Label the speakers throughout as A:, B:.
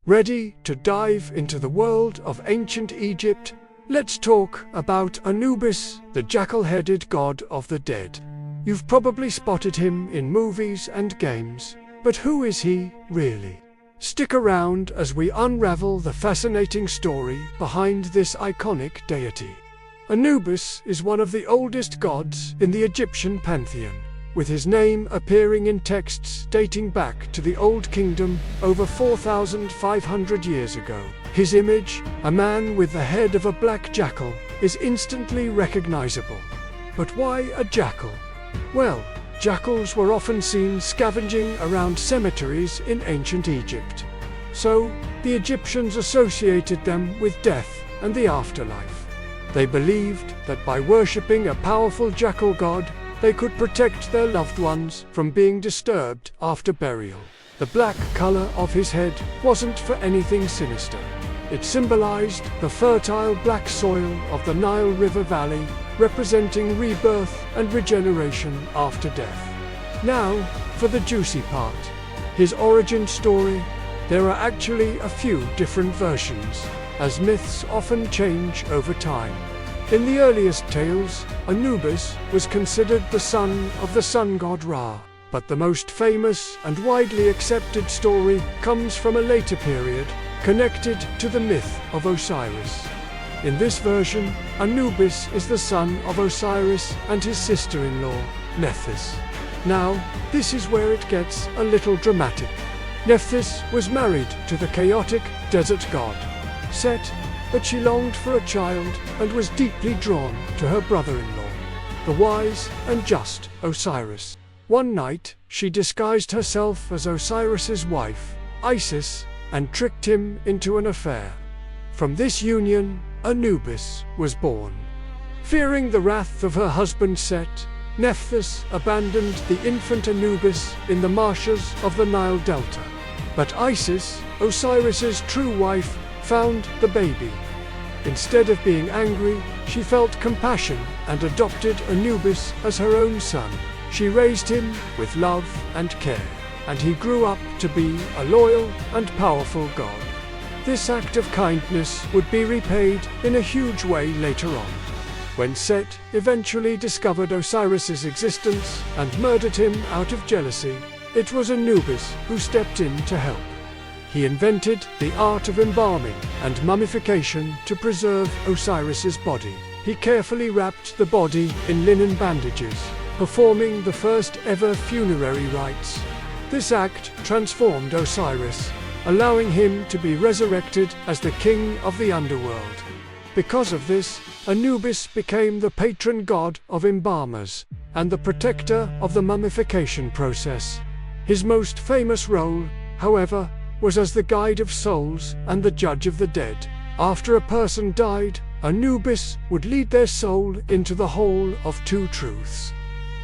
A: Ready to dive into the world of ancient Egypt? Let's talk about Anubis, the jackal-headed god of the dead. You've probably spotted him in movies and games, but who is he, really? Stick around as we unravel the fascinating story behind this iconic deity. Anubis is one of the oldest gods in the Egyptian pantheon, with his name appearing in texts dating back to the Old Kingdom over 4,500 years ago. His image, a man with the head of a black jackal, is instantly recognizable. But why a jackal? Well, jackals were often seen scavenging around cemeteries in ancient Egypt. So, the Egyptians associated them with death and the afterlife. They believed that by worshipping a powerful jackal god, they could protect their loved ones from being disturbed after burial. The black color of his head wasn't for anything sinister. It symbolized the fertile black soil of the Nile River Valley, representing rebirth and regeneration after death. Now, for the juicy part. His origin story. There are actually a few different versions, as myths often change over time. In the earliest tales, Anubis was considered the son of the sun god Ra, but the most famous and widely accepted story comes from a later period, connected to the myth of Osiris. In this version, Anubis is the son of Osiris and his sister-in-law, Nephthys. Now, this is where it gets a little dramatic. Nephthys was married to the chaotic desert god, Set, but she longed for a child and was deeply drawn to her brother-in-law, the wise and just Osiris. One night, she disguised herself as Osiris's wife, Isis, and tricked him into an affair. From this union, Anubis was born. Fearing the wrath of her husband Set, Nephthys abandoned the infant Anubis in the marshes of the Nile Delta. But Isis, Osiris's true wife, found the baby. Instead of being angry, she felt compassion and adopted Anubis as her own son. She raised him with love and care, and he grew up to be a loyal and powerful god. This act of kindness would be repaid in a huge way later on. When Set eventually discovered Osiris's existence and murdered him out of jealousy, it was Anubis who stepped in to help. He invented the art of embalming and mummification to preserve Osiris's body. He carefully wrapped the body in linen bandages, performing the first ever funerary rites. This act transformed Osiris, allowing him to be resurrected as the king of the underworld. Because of this, Anubis became the patron god of embalmers and the protector of the mummification process. His most famous role, however, was as the guide of souls and the judge of the dead. After a person died, Anubis would lead their soul into the hole of two truths.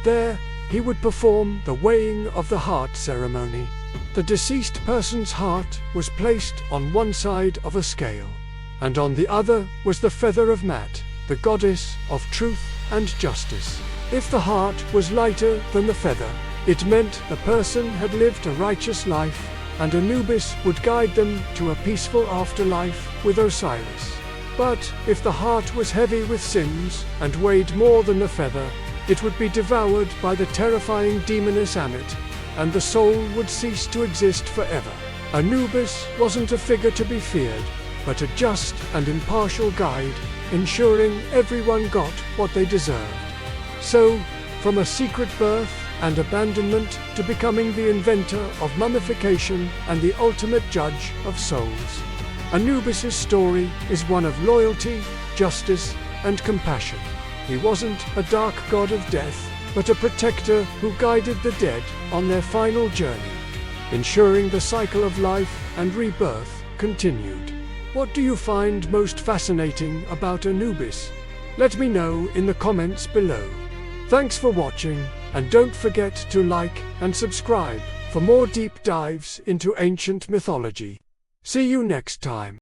A: There, he would perform the weighing of the heart ceremony. The deceased person's heart was placed on one side of a scale, and on the other was the feather of Maat, the goddess of truth and justice. If the heart was lighter than the feather, it meant the person had lived a righteous life, and Anubis would guide them to a peaceful afterlife with Osiris. But if the heart was heavy with sins and weighed more than the feather, it would be devoured by the terrifying demoness Ammit, and the soul would cease to exist forever. Anubis wasn't a figure to be feared, but a just and impartial guide, ensuring everyone got what they deserved. So, from a secret birth and abandonment to becoming the inventor of mummification and the ultimate judge of souls, Anubis's story is one of loyalty, justice, and compassion. He wasn't a dark god of death, but a protector who guided the dead on their final journey, ensuring the cycle of life and rebirth continued. What do you find most fascinating about Anubis? Let me know in the comments below. Thanks for watching, and don't forget to like and subscribe for more deep dives into ancient mythology. See you next time.